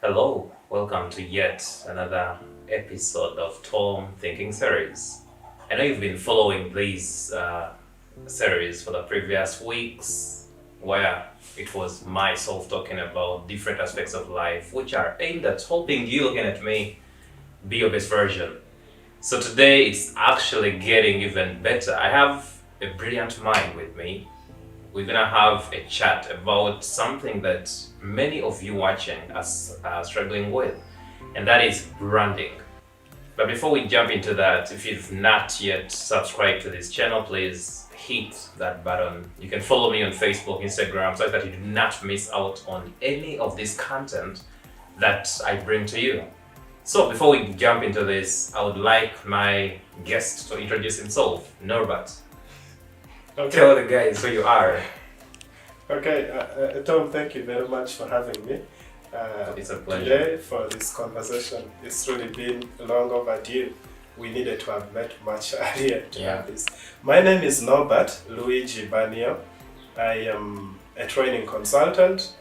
Hello, welcome to yet another episode of Tom Thinking Series. I know you've been following these series for the previous weeks, where it was myself talking about different aspects of life, which are aimed at helping you, looking at me, be your best version. So today it's actually getting even better. I have a brilliant mind with me. We're gonna have a chat about something that many of you watching are struggling with, and that is branding. But before we jump into that, if you've not yet subscribed to this channel, please hit that button. You can follow me on Facebook, Instagram, so that you do not miss out on any of this content that I bring to you. So before we jump into this, I would like my guest to introduce himself, Norbert. Okay. Tell the guys who you are. Okay, Tom, thank you very much for having me. It's a pleasure. Today for this conversation. It's really been long overdue. We needed to have met much earlier to have this. My name is Nobert Luiji Banio. I am a training consultant,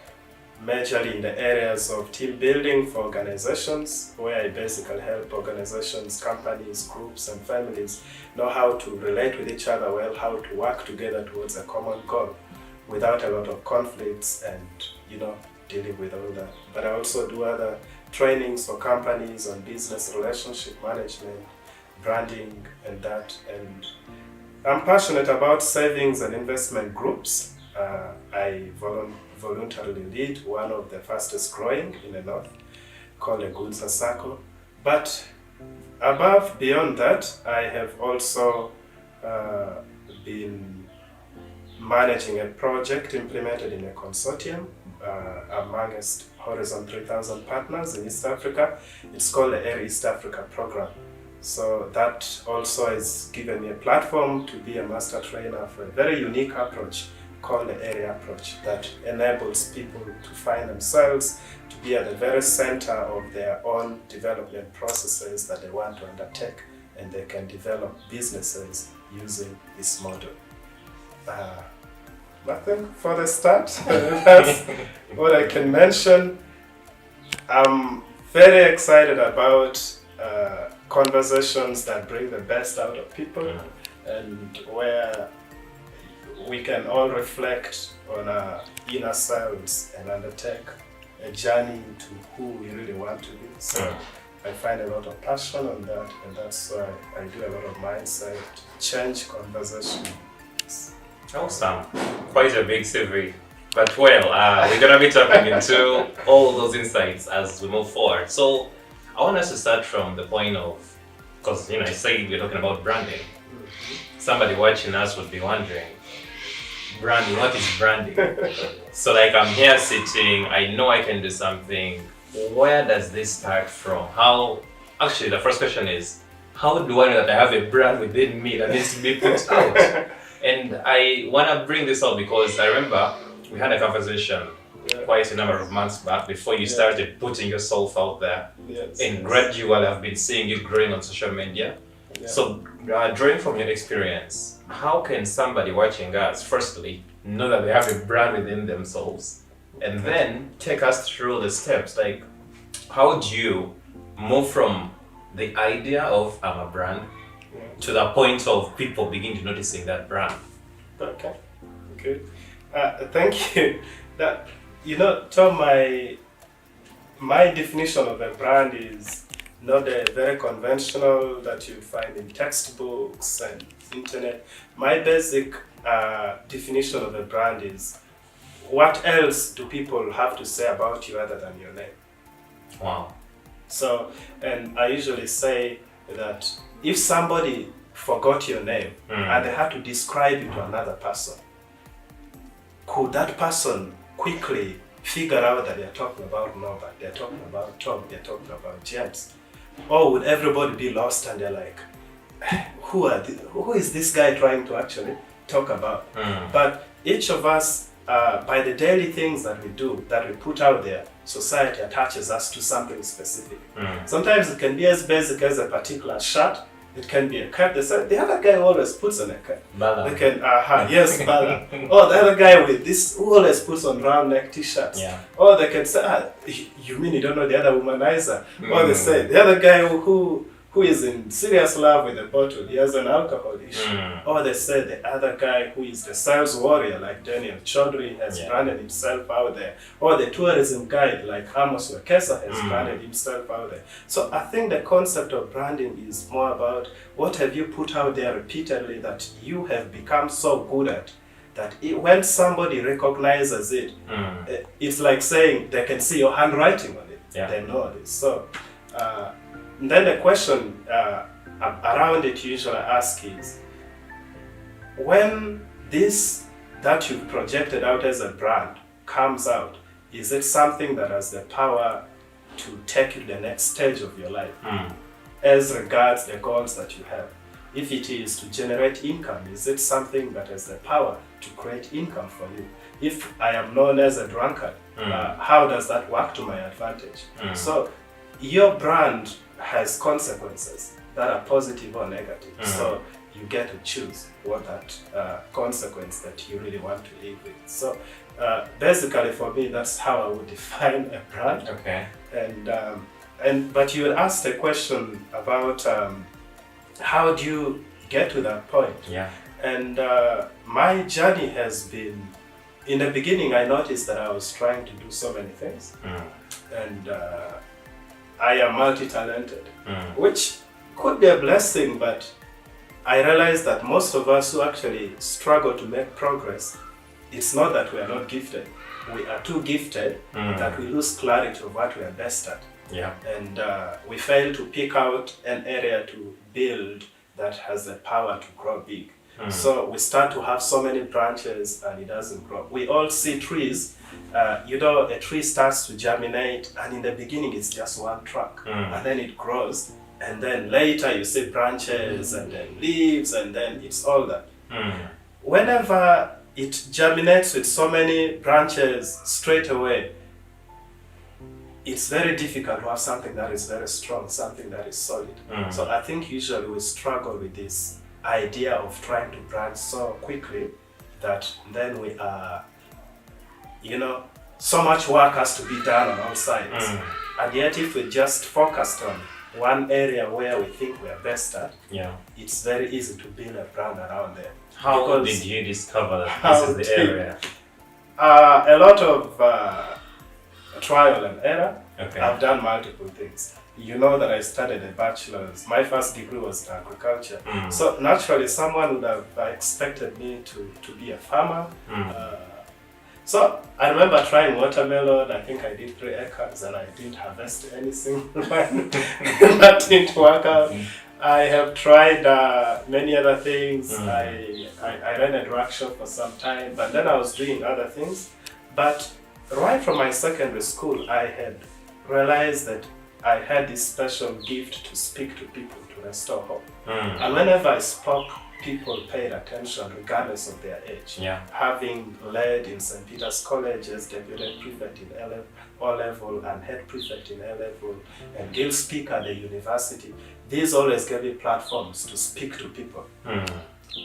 majorly in the areas of team building for organizations, where I basically help organizations, companies, groups, and families know how to relate with each other well, how to work together towards a common goal without a lot of conflicts and, dealing with all that. But I also do other trainings for companies on business relationship management, branding, and that. And I'm passionate about savings and investment groups. I voluntarily lead one of the fastest growing in the north, called a Gunsa Circle. But beyond that, I have also been managing a project implemented in a consortium amongst Horizon 3000 partners in East Africa. It's called the Air East Africa program. So that also has given me a platform to be a master trainer for a very unique approach called the area approach that enables people to find themselves to be at the very center of their own development processes that they want to undertake, and they can develop businesses using this model. Nothing for the start. That's what I can mention. I'm very excited about conversations that bring the best out of people, and where we can all reflect on our inner selves and undertake a journey to who we really want to be. So I find a lot of passion on that, and that's why I do a lot of mindset change conversation. Awesome. Quite a big CV. But we're gonna be tapping into all those insights as we move forward. So I want us to start from the point of, because I say we're talking about branding. Somebody watching us would be wondering, branding, what is branding? So I'm here sitting, I know I can do something. Where does this start from? Actually the first question is, how do I know that I have a brand within me that needs to be put out? And I want to bring this up because I remember we had a conversation quite a number of months back before you started putting yourself out there. And gradually I've been seeing you growing on social media. So drawing from your experience, how can somebody watching us firstly know that they have a brand within themselves, and then take us through the steps, how do you move from the idea of I'm a brand to the point of people begin to noticing that brand? Okay, good. Thank you. Tom, my definition of a brand is not a very conventional that you find in textbooks and internet. My basic definition of a brand is, what else do people have to say about you other than your name? Wow. So, and I usually say that if somebody forgot your name and they had to describe you to another person, could that person quickly figure out that they're talking about Norbert, they're talking about Tom, they're talking about James? Or would everybody be lost and they're like, who is this guy trying to actually talk about? But each of us, by the daily things that we do, that we put out there, society attaches us to something specific. Sometimes it can be as basic as a particular shirt It can be a cat. They say the other guy always puts on a cat. Bala. They can, yes, Bala. Oh, the other guy with this who always puts on round neck t-shirts. Yeah. Or they can say, you mean you don't know the other womanizer? Or they say the other guy who is in serious love with the bottle, he has an alcohol issue. Or they say the other guy who is the sales warrior, like Daniel Chaudhry, has branded himself out there. Or the tourism guide, like Amos Wekesa, has branded himself out there. So I think the concept of branding is more about what have you put out there repeatedly that you have become so good at, that when somebody recognizes it, it's like saying they can see your handwriting on it. Yeah. They know this. So then the question around it usually I ask is, when this that you've projected out as a brand comes out, is it something that has the power to take you to the next stage of your life as regards the goals that you have? If it is to generate income, is it something that has the power to create income for you? If I am known as a drunkard, how does that work to my advantage? So your brand has consequences that are positive or negative. So you get to choose what that consequence that you really want to live with. So basically for me, that's how I would define a brand. Okay. But you had asked a question about how do you get to that point? Yeah. And my journey has been, in the beginning I noticed that I was trying to do so many things. And I am multi-talented, which could be a blessing, but I realized that most of us who actually struggle to make progress, it's not that we are not gifted. We are too gifted that we lose clarity of what we are best at. Yeah. And we fail to pick out an area to build that has the power to grow big. So we start to have so many branches and it doesn't grow. We all see trees. A tree starts to germinate, and in the beginning it's just one trunk, and then it grows, and then later you see branches and then leaves, and then it's all that. Whenever it germinates with so many branches straight away, it's very difficult to have something that is very strong, something that is solid. So I think usually we struggle with this idea of trying to branch so quickly that then we are, so much work has to be done on all sides. And yet if we just focused on one area where we think we are best at, it's very easy to build a brand around there. How did you discover that this is the area? A lot of trial and error. Okay. I've done multiple things. You know that I studied a bachelor's. My first degree was in agriculture. So naturally someone would have expected me to be a farmer. So I remember trying watermelon. I think I did 3 acres and I didn't harvest anything. That didn't work out. I have tried many other things. I ran a drug shop for some time, but then I was doing other things. But right from my secondary school, I had realized that I had this special gift to speak to people, to restore hope. And whenever I spoke, people paid attention regardless of their age. Having led in St. Peter's College as deputy prefect in O-level and head prefect in A-level and guild speaker at the university, these always gave me platforms to speak to people.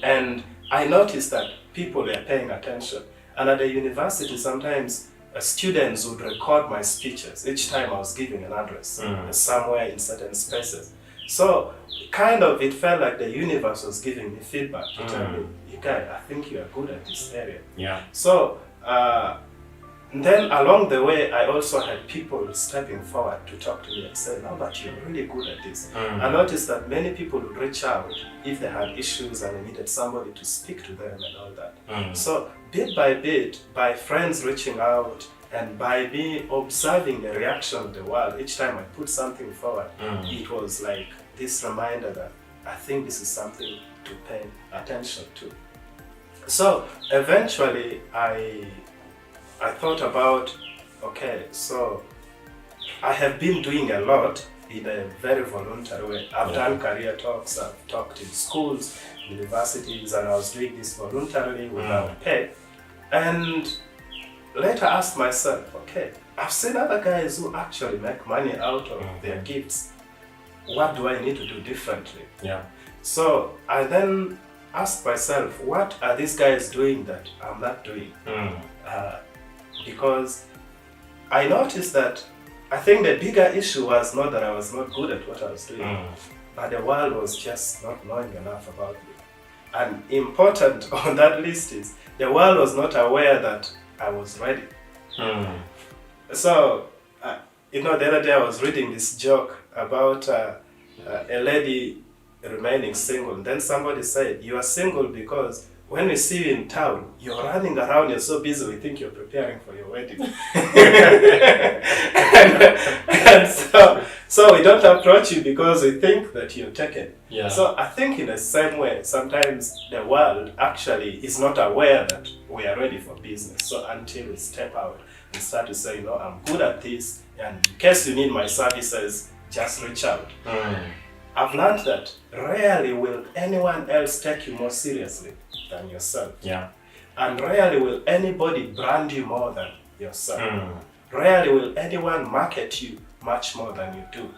And I noticed that people were paying attention. And at the university, sometimes students would record my speeches each time I was giving an address somewhere in certain spaces. So kind of it felt like the universe was giving me feedback to tell me, Ikai, I think you are good at this area. So then along the way, I also had people stepping forward to talk to me and say, no, but you're really good at this. I noticed that many people would reach out if they had issues and they needed somebody to speak to them and all that. So bit by bit, by friends reaching out and by me observing the reaction of the world, each time I put something forward, it was like this reminder that I think this is something to pay attention to. So eventually I thought about, okay, so I have been doing a lot in a very voluntary way. I've done career talks, I've talked in schools, universities, and I was doing this voluntarily without pay. And later asked myself, okay, I've seen other guys who actually make money out of their gifts. What do I need to do differently? So I then asked myself, what are these guys doing that I'm not doing? Because I noticed that I think the bigger issue was not that I was not good at what I was doing, but the world was just not knowing enough about me. And important on that list is the world was not aware that I was ready. So, the other day I was reading this joke about a lady remaining single. And then somebody said, you are single because when we see you in town, you're running around, you're so busy, we think you're preparing for your wedding. and so we don't approach you because we think that you're taken. Yeah. So I think in the same way, sometimes the world actually is not aware that we are ready for business. So until we step out and start to say, I'm good at this, and in case you need my services, just reach out. I've learned that rarely will anyone else take you more seriously than yourself. Yeah. And rarely will anybody brand you more than yourself. Rarely will anyone market you much more than you do.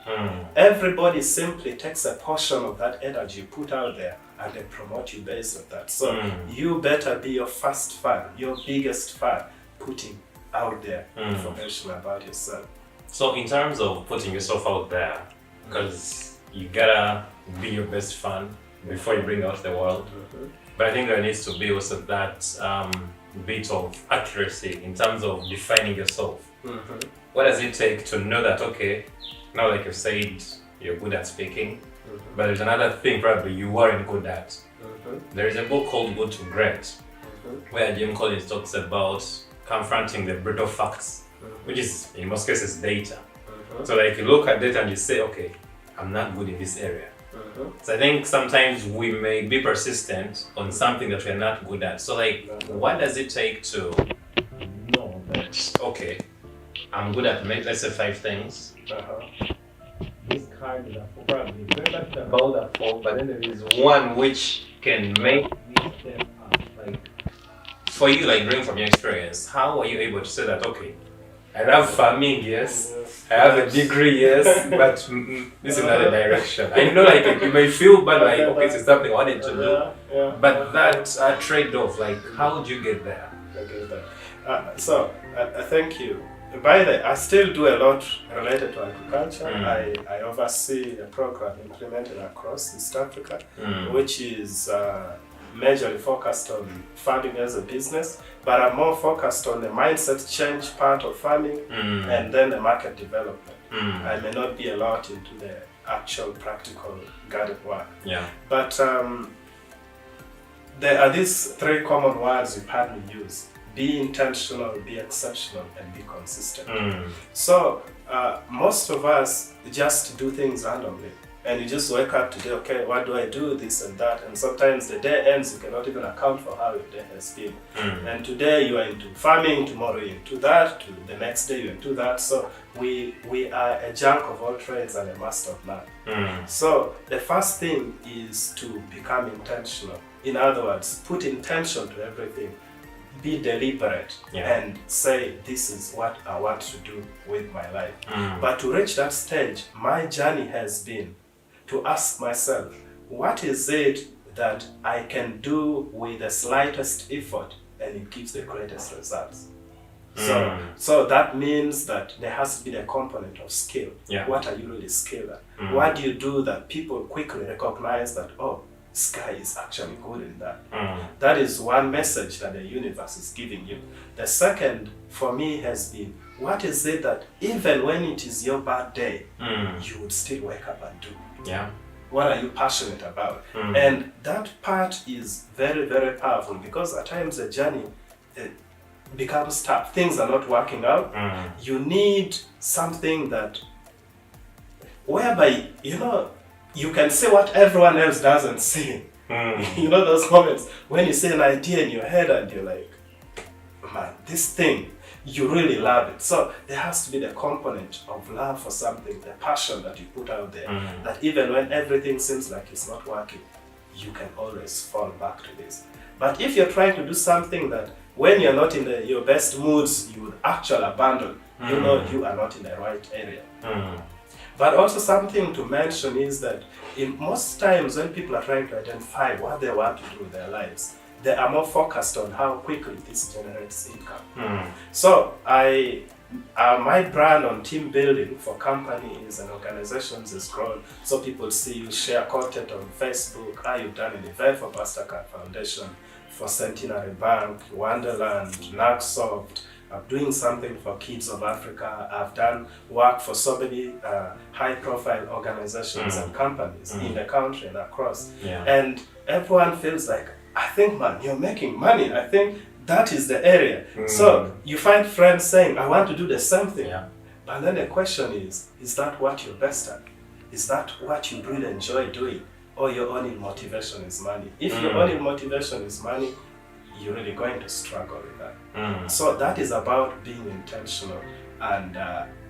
Everybody simply takes a portion of that energy you put out there and they promote you based on that. So you better be your first fan, your biggest fan, putting out there information about yourself. So in terms of putting yourself out there, because you gotta be your best fan before you bring out the world. But I think there needs to be also that bit of accuracy in terms of defining yourself. What does it take to know that, okay, now like you said, you're good at speaking, but there's another thing probably you weren't good at. There is a book called Good to Great, where Jim Collins talks about confronting the brutal facts, which is in most cases data. So like you look at data and you say, okay, I'm not good in this area. So I think sometimes we may be persistent on something that we're not good at. So like, what does it take to know that, okay, I'm good at, let's say 5 things. This card is probably very much about that 4, but then there is one which can make me step up. Like, for you, like growing from your experience, how are you able to say that, okay, I love farming, yes. I have a degree, yes, but this is not a direction. I know, like, you may feel bad, like, okay, this is something I wanted to do, but that trade-off, like, how would you get there? So, thank you. By the way, I still do a lot related to agriculture. I oversee a program implemented across East Africa, which is majorly focused on farming as a business, but I'm more focused on the mindset change part of farming and then the market development. I may not be a lot into the actual practical garden work. But there are these 3 common words you've heard me use: be intentional, be exceptional, and be consistent. So most of us just do things randomly. And you just wake up today, okay, what do I do, this and that, and sometimes the day ends, you cannot even account for how your day has been. And today you are into farming, tomorrow you're into that, to the next day you're into that. So we are a jack of all trades and a master of none. So the first thing is to become intentional. In other words, put intention to everything. Be deliberate and say, this is what I want to do with my life. But to reach that stage, my journey has been to ask myself, what is it that I can do with the slightest effort and it gives the greatest results? So that means that there has to be the component of skill. What are you really skilled at? What do you do that people quickly recognize that, oh, this guy is actually good in that? That is one message that the universe is giving you. The second, for me, has been, what is it that even when it is your bad day, you would still wake up and do? What are you passionate about? And that part is very, very powerful, because at times the journey becomes tough. Things are not working out. You need something that, whereby, you can see what everyone else doesn't see. Those moments when you see an idea in your head and you're like, man, this thing, you really love it. So there has to be the component of love for something, the passion that you put out there, that even when everything seems like it's not working, you can always fall back to this. But if you're trying to do something that when you're not in your best moods, you would actually abandon, you are not in the right area. But also something to mention is that in most times when people are trying to identify what they want to do with their lives, they are more focused on how quickly this generates income. So my brand on team building for companies and organizations is grown. So people see you share content on Facebook. You've done an event for Mastercard Foundation, for Centenary Bank, Wonderland, Nagsoft. I'm doing something for Kids of Africa. I've done work for so many high-profile organizations and companies in the country and across. And everyone feels like, I think, man, you're making money. I think that is the area. So you find friends saying, I want to do the same thing. But then the question is that what you're best at? Is that what you really enjoy doing? Or your only motivation is money? If your only motivation is money, you're really going to struggle with that. So that is about being intentional, and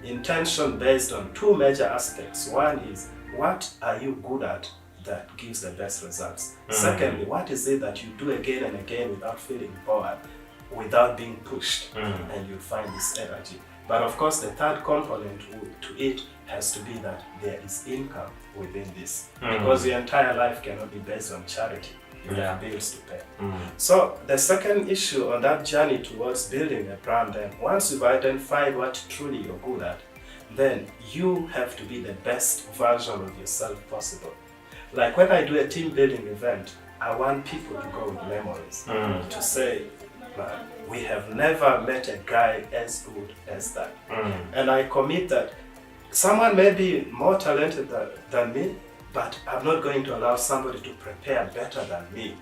intention based on two major aspects. One is, what are you good at that gives the best results? Secondly, what is it that you do again and again without feeling bored, without being pushed, and you find this energy? But of course, the third component to it has to be that there is income within this, because your entire life cannot be based on charity. You have bills to pay. So the second issue on that journey towards building a brand, then once you've identified what truly you're good at, then you have to be the best version of yourself possible. Like when I do a team building event, I want people to go with memories, to say, man, we have never met a guy as good as that. And I commit that someone may be more talented than me, but I'm not going to allow somebody to prepare better than me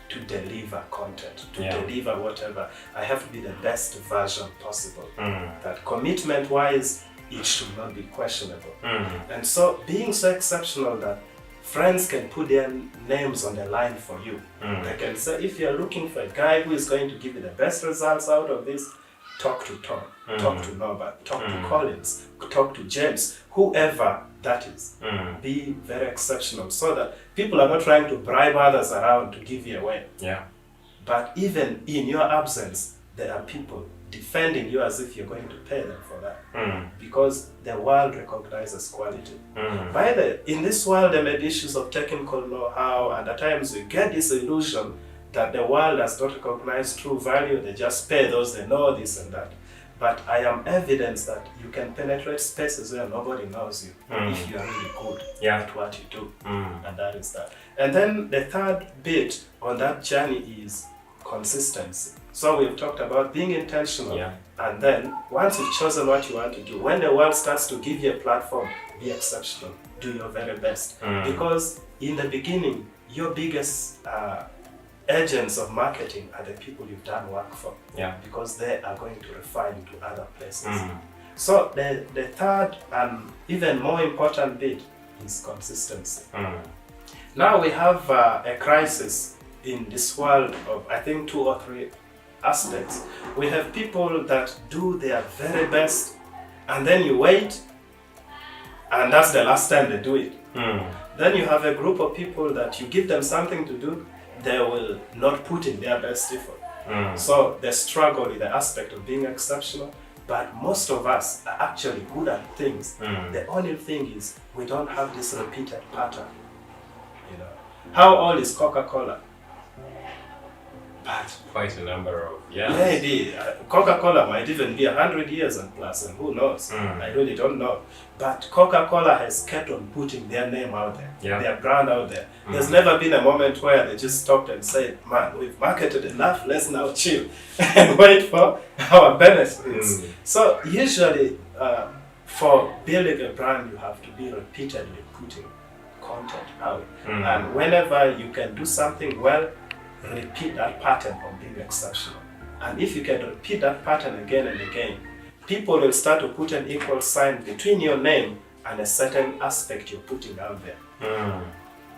to deliver content, to deliver whatever. I have to be the best version possible. That commitment-wise, it should not be questionable. And so being so exceptional that friends can put their names on the line for you. They can say, if you're looking for a guy who is going to give you the best results out of this, talk to Tom, talk to Norbert, talk to Collins, talk to James, whoever that is. Be very exceptional so that people are not trying to bribe others around to give you away. But even in your absence, there are people defending you as if you're going to pay them for that. Because the world recognizes quality. In this world, there may be issues of technical know-how, and at times we get this illusion that the world does not recognize true value. They just pay those they know, this and that. But I am evidence that you can penetrate spaces where nobody knows you if you are really good at what you do. And that is that. And then the third bit on that journey is consistency. So we've talked about being intentional. And then once you've chosen what you want to do, when the world starts to give you a platform, be exceptional. Do your very best. Because in the beginning, your biggest agents of marketing are the people you've done work for, because they are going to refer you to other places. So the third and even more important bit is consistency. Now we have a crisis in this world of, I think, 2 or 3 aspects. We have people that do their very best, and then you wait, and that's the last time they do it. Then you have a group of people that you give them something to do, they will not put in their best effort. So the struggle is the aspect of being exceptional, but most of us are actually good at things. The only thing is we don't have this repeated pattern. You know, how old is Coca-Cola? But quite a number of years. Maybe Coca-Cola might even be 100 years and plus, and who knows? I really don't know. But Coca-Cola has kept on putting their name out there, their brand out there. There's never been a moment where they just stopped and said, man, we've marketed enough, let's now chill and wait for our benefits. So usually for building a brand, you have to be repeatedly putting content out. And whenever you can do something well, repeat that pattern of being exceptional. And if you can repeat that pattern again and again, people will start to put an equal sign between your name and a certain aspect you're putting out there.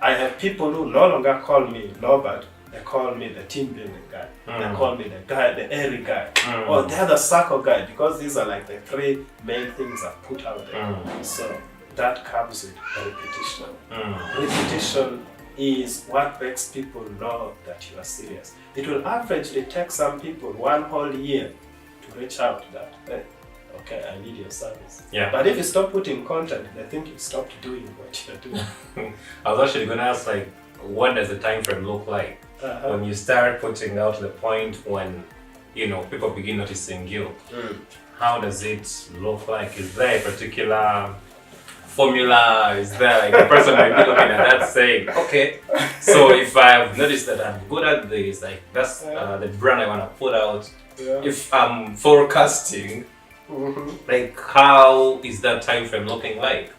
I have people who no longer call me Norbert, they call me the team building guy. They call me the guy, the airy guy, or the other circle guy, because these are like the 3 main things I've put out there. So that comes with repetition. Repetition is what makes people know that you are serious. It will averagely take some people 1 whole year to reach out that, hey, okay, I need your service. Yeah. But if you stop putting content, they think you stopped doing what you're doing. I was actually gonna ask, like, what does the time frame look like when you start putting out the point when, you know, people begin noticing you? How does it look like? Is there a particular formula? Is there like a person might be looking at that saying, okay, so if I've noticed that I'm good at this, like that's the brand I want to put out. If I'm forecasting, like how is that time frame looking like?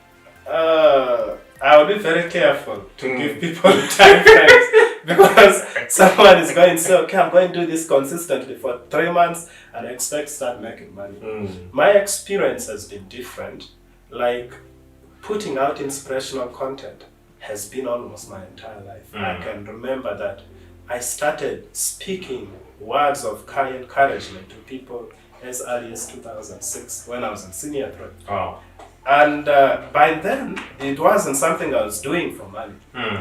I will be very careful to give people time frames because someone is going to say, okay, I'm going to do this consistently for 3 months and I expect to start making money. My experience has been different. Like, putting out inspirational content has been almost my entire life. I can remember that I started speaking words of encouragement to people as early as 2006 when I was in senior 3. Oh. And by then, it wasn't something I was doing for money.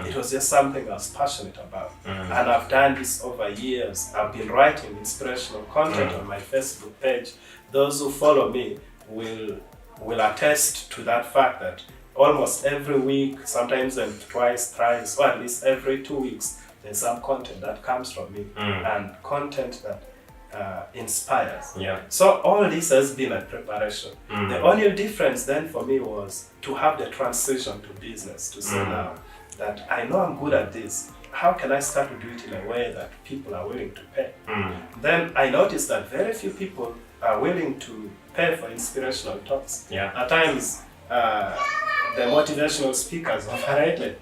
It was just something I was passionate about. And I've done this over years. I've been writing inspirational content on my Facebook page. Those who follow me will attest to that fact that almost every week, sometimes twice, thrice, or at least every 2 weeks, there's some content that comes from me. And content that inspires. So all this has been a preparation. The only difference then for me was to have the transition to business, to say now that I know I'm good at this, how can I start to do it in a way that people are willing to pay? Then I noticed that very few people are willing to pay for inspirational talks. At times, the motivational speakers overrated.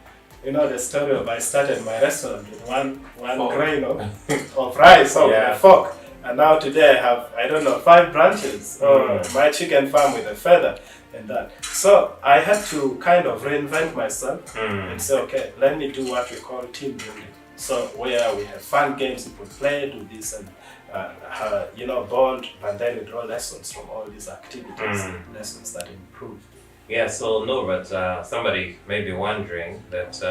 You know the story of I started my restaurant with one grain of rice or a fork. And now today I have, I don't know, 5 branches, or my chicken farm with a feather and that. So I had to kind of reinvent myself and say, okay, let me do what we call team building. So where we have fun games people play, do this and, you know, bond, and then we draw lessons from all these activities, lessons that improve. Yeah, so no, but somebody may be wondering that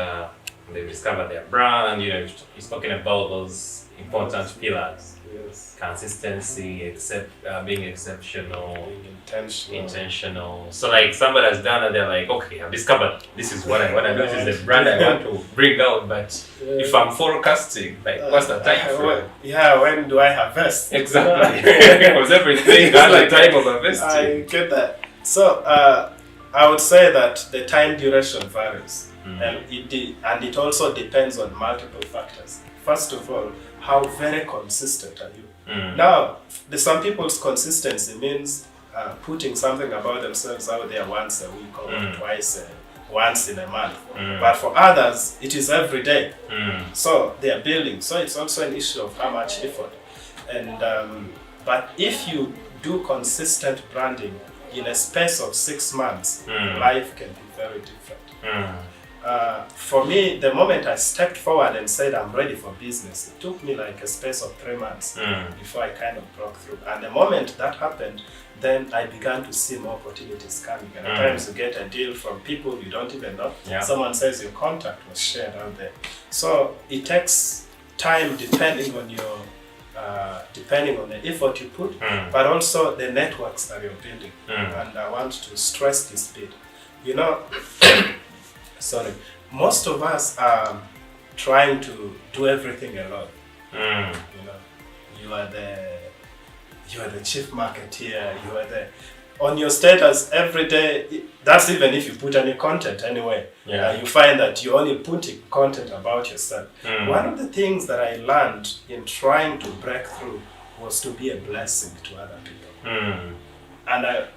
they've discovered their brand, you know, he's talking about those important pillars. Consistency, being exceptional, being intentional. So like somebody has done it, they're like, okay, I've discovered this is what I want to do, this is the brand I want to bring out, but if I'm forecasting, like what's the time frame? When do I harvest? Exactly. Because everything has a time of harvesting. I get that. So I would say that the time duration varies, and it also depends on multiple factors. First of all, how very consistent are you? Now, some people's consistency means putting something about themselves out there once a week or twice, once in a month. But for others, it is every day. So they are building. So it's also an issue of how much effort. And but if you do consistent branding in a space of 6 months, life can be very different. For me, the moment I stepped forward and said I'm ready for business, it took me like a space of 3 months before I kind of broke through. And the moment that happened, then I began to see more opportunities coming. And at times you get a deal from people you don't even know. Someone says your contact was shared out there. So it takes time depending on your depending on the effort you put, but also the networks that you're building. And I want to stress this bit. You know, sorry, most of us are trying to do everything alone. You know, you are the chief marketeer, you are the on your status every day. That's even if you put any content anyway. You find that you're only putting content about yourself. One of the things that I learned in trying to break through was to be a blessing to other people. And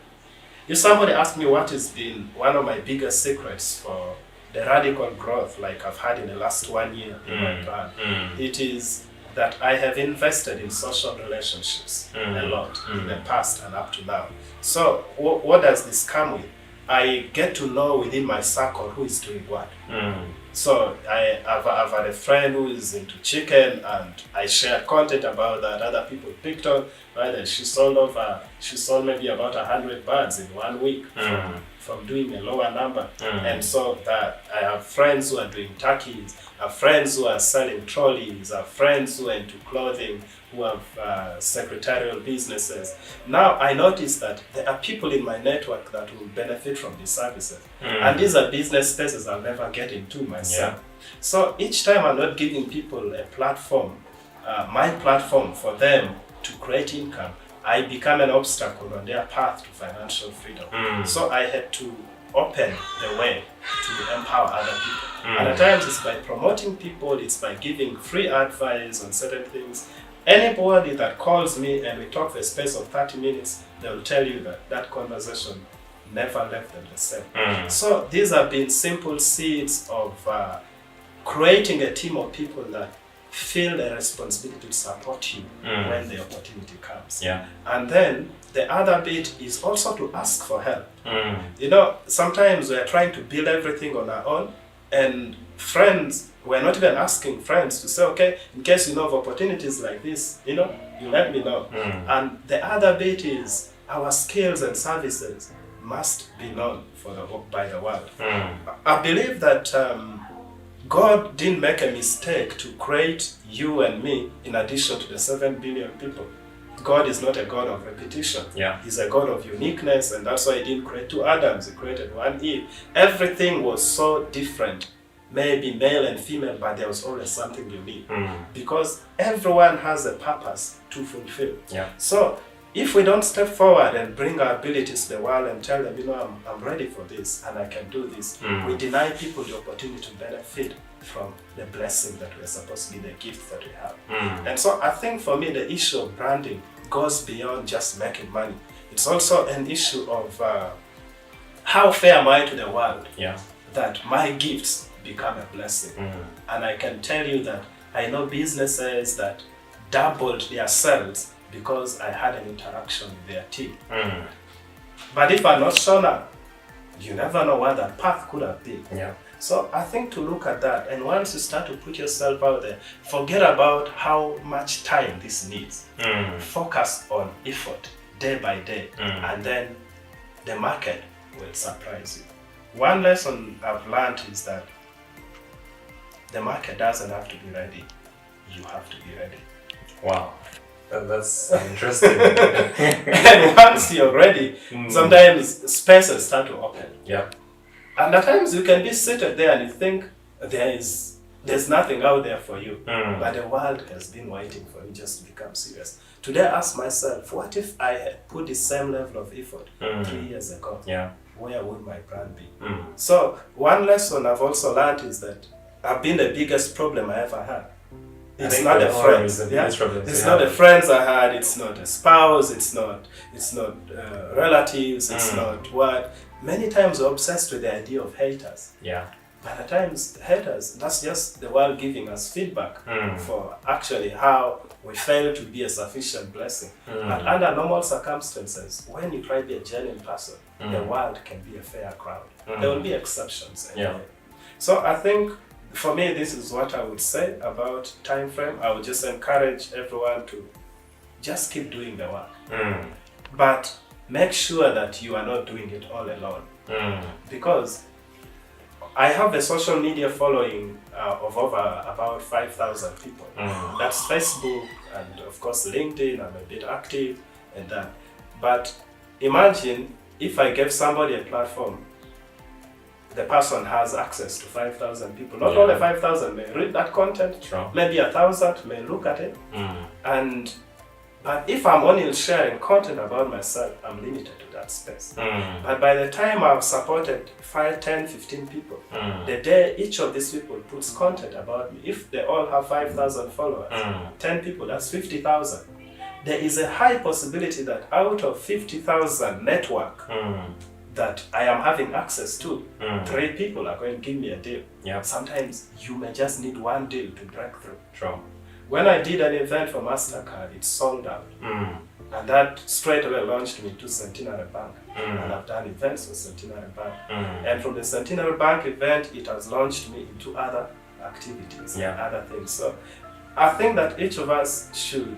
if somebody asked me what has been one of my biggest secrets for the radical growth like I've had in the last 1 year in my brand, it is that I have invested in social relationships a lot in the past and up to now. So what does this come with? I get to know within my circle who is doing what. So I've had a friend who is into chicken, and I shared content about that. Other people picked on, right? She sold maybe about 100 birds in 1 week from doing a lower number. And so that I have friends who are doing turkeys, I have friends who are selling trolleys, I have friends who are into clothing, who have secretarial businesses. Now I notice that there are people in my network that will benefit from these services. And these are business spaces I'll never get into myself. So each time I'm not giving people a platform, my platform for them to create income, I become an obstacle on their path to financial freedom. So I had to open the way to empower other people. And at times it's by promoting people, it's by giving free advice on certain things. Anybody that calls me and we talk for a space of 30 minutes, they'll tell you that that conversation never left them the same. So these have been simple seeds of creating a team of people that feel the responsibility to support you when the opportunity comes. And then the other bit is also to ask for help. You know, sometimes we're trying to build everything on our own, and friends, we're not even asking friends to say, okay, in case you know of opportunities like this, you know, you let me know. And the other bit is our skills and services must be known by the world. I believe that God didn't make a mistake to create you and me in addition to the 7 billion people. God is not a God of repetition. He's a God of uniqueness, and that's why he didn't create 2 Adams, he created 1 Eve. Everything was so different, maybe male and female, but there was always something unique. Because everyone has a purpose to fulfill. So if we don't step forward and bring our abilities to the world and tell them, you know, I'm ready for this and I can do this, we deny people the opportunity to benefit from the blessing that we're supposed to be, the gift that we have. And so I think for me, the issue of branding goes beyond just making money. It's also an issue of how fair am I to the world that my gifts become a blessing. And I can tell you that I know businesses that doubled their sales because I had an interaction with their team. But if I'm not shown up, you never know what that path could have been. So I think to look at that, and once you start to put yourself out there, forget about how much time this needs. Focus on effort day by day, and then the market will surprise you. One lesson I've learned is that the market doesn't have to be ready. You have to be ready. Wow. That's interesting. And once you're ready, sometimes spaces start to open. And at times you can be seated there and you think there's nothing out there for you. But the world has been waiting for you just to become serious. Today I ask myself, what if I had put the same level of effort 3 years ago? Where would my brand be? So one lesson I've also learned is that I've been the biggest problem I ever had. It's not the friends. It's not the friends I had. It's not a spouse. It's not relatives. It's not what. Many times we're obsessed with the idea of haters. But at times haters, that's just the world giving us feedback for actually how we fail to be a sufficient blessing. But under normal circumstances, when you try to be a genuine person, the world can be a fair crowd. There will be exceptions anyway. So I think for me, this is what I would say about time frame. I would just encourage everyone to just keep doing the work. But make sure that you are not doing it all alone. Because I have a social media following of over about 5,000 people. That's Facebook and of course LinkedIn. I'm a bit active and that. But imagine if I gave somebody a platform, the person has access to 5,000 people. Not only 5,000 may read that content, maybe 1,000 may look at it. But if I'm only sharing content about myself, I'm limited to that space. But by the time I've supported 5, 10, 15 people, the day each of these people puts content about me, if they all have 5,000 followers, 10 people, that's 50,000. There is a high possibility that out of 50,000 network that I am having access to, 3 people are going to give me a deal. Sometimes you may just need 1 deal to break through. When I did an event for MasterCard, it sold out. And that straight away launched me to Centenary Bank. And I've done events for Centenary Bank. And from the Centenary Bank event, it has launched me into other activities and other things. So I think that each of us should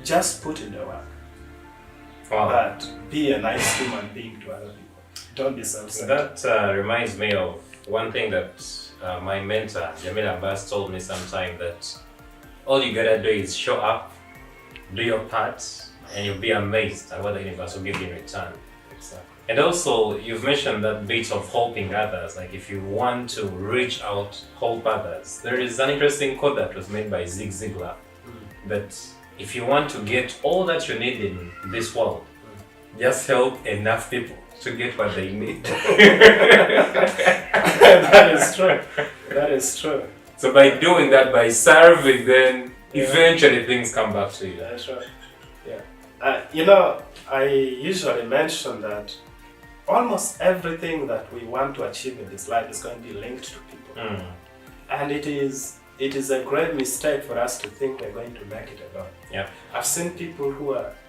just put in the work. But be a nice human being to other people. Don't be self-centered. That reminds me of one thing that my mentor, Jamila Abbas, told me sometime, that all you gotta do is show up, do your part, and you'll be amazed at what the universe will give you in return. Exactly. And also, you've mentioned that bit of helping others. Like if you want to reach out, help others. There is an interesting quote that was made by Zig Ziglar, that if you want to get all that you need in this world, just help enough people to get what they need. That is true. That is true. So by doing that, by serving, then eventually things come back to you. That's right. Yeah. I usually mention that almost everything that we want to achieve in this life is going to be linked to people. And it is a great mistake for us to think we're going to make it alone. Yeah. I've seen people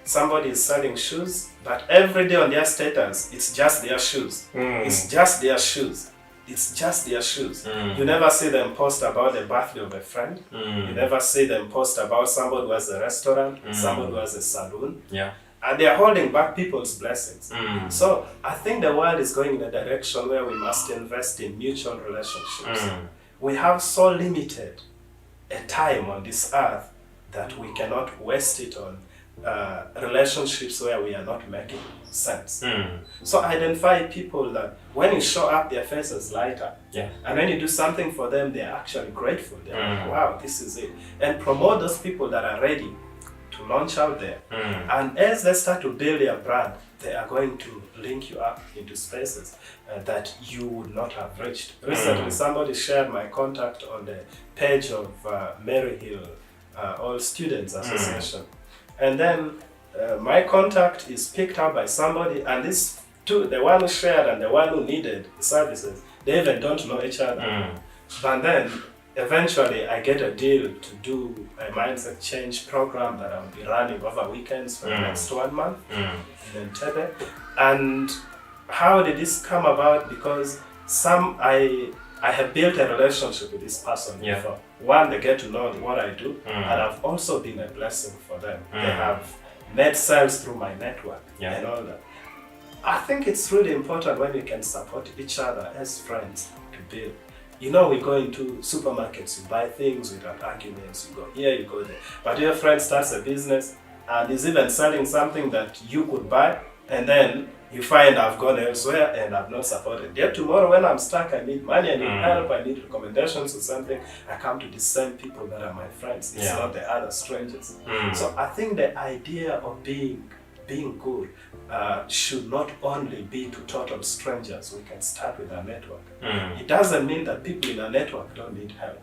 somebody is selling shoes, but every day on their status, it's just their shoes. It's just their shoes. It's just their shoes. You never see them post about the birthday of a friend. You never see them post about somebody who has a restaurant, somebody who has a saloon. Yeah. And they are holding back people's blessings. So I think the world is going in a direction where we must invest in mutual relationships. We have so limited a time on this earth that we cannot waste it on relationships where we are not making sense. So identify people that when you show up, their faces light up. And when you do something for them, they're actually grateful. They're like, wow, this is it. And promote those people that are ready to launch out there. And as they start to build their brand, they are going to link you up into spaces that you would not have reached. Recently, somebody shared my contact on the page of Mary Hill All Students Association. And then my contact is picked up by somebody, and these two, the one who shared and the one who needed the services, they even don't know each other. But then eventually I get a deal to do a mindset change program that I'll be running over weekends for the next 1 month in Entebbe. And how did this come about? Because I have built a relationship with this person before. One, they get to know what I do, and I've also been a blessing for them. They have made sales through my network and all that. I think it's really important when we can support each other as friends to build. We go into supermarkets, you buy things without arguments, you go here, you go there. But your friend starts a business and is even selling something that you could buy, and then you find I've gone elsewhere and I've not supported. Yet tomorrow when I'm stuck, I need money, I need help, I need recommendations or something, I come to the same people that are my friends. It's not the other strangers. So I think the idea of being good should not only be to total strangers. We can start with our network. It doesn't mean that people in our network don't need help.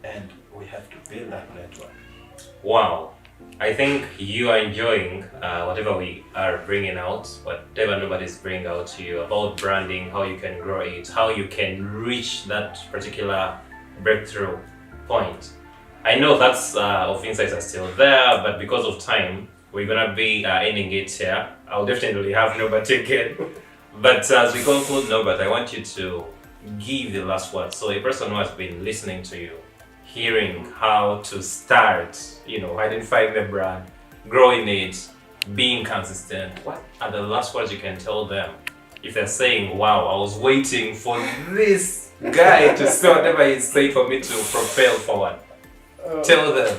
And we have to build that network. Wow. I think you are enjoying whatever we are bringing out, whatever nobody is bringing out to you about branding, how you can grow it, how you can reach that particular breakthrough point. I know that's of insights are still there, but because of time, we're gonna be ending it here. I'll definitely have Nobert again. But as we conclude, Nobert, I want you to give the last word. So a person who has been listening to you, hearing how to start, identifying the brand, growing it, being consistent, what are the last words you can tell them? If they're saying, wow, I was waiting for this guy to say whatever he said for me to propel forward. Tell them.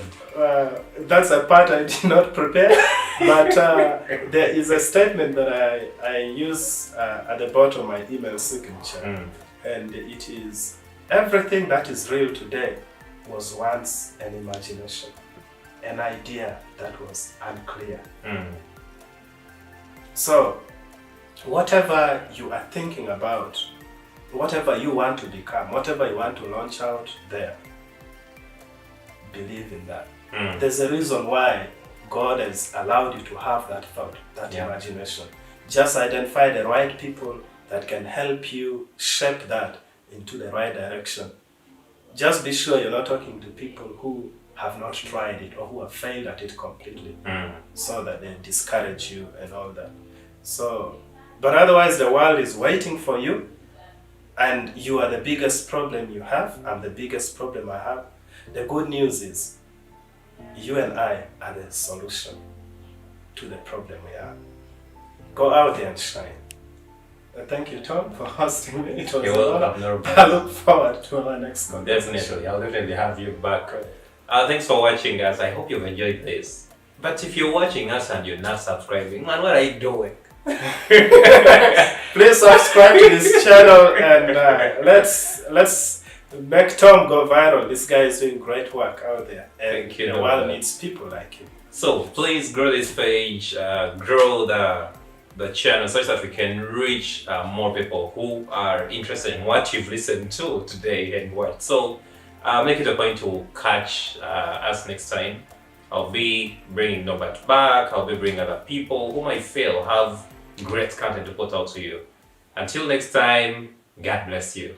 That's a part I did not prepare, but there is a statement that I use at the bottom of my email signature, and it is, everything that is real today was once an imagination, an idea that was unclear. So whatever you are thinking about, whatever you want to become, whatever you want to launch out there, believe in that. There's a reason why God has allowed you to have that thought, that imagination. Just identify the right people that can help you shape that into the right direction. Just be sure you're not talking to people who have not tried it or who have failed at it completely, Mm. so that they discourage you and all that. So, but otherwise the world is waiting for you, and you are the biggest problem you have. I'm the biggest problem I have. The good news is you and I are the solution to the problem we have. Go out there and shine. Thank you, Tom, for hosting me. It was You're a welcome, honor. Norbert. I look forward to our next conversation. Definitely, I'll definitely have you back. Okay. Thanks for watching, guys. I hope you've enjoyed this. But if you're watching us and you're not subscribing, man, what are you doing? Please subscribe to this channel, and let's make Tom go viral. This guy is doing great work out there, and Thank you, the Norbert. world needs people like him. So please grow this page, grow the channel such that we can reach more people who are interested in what you've listened to today and what. So make it a point to catch us next time. I'll be bringing Norbert back. I'll be bringing other people whom I feel have great content to put out to you. Until next time, God bless you.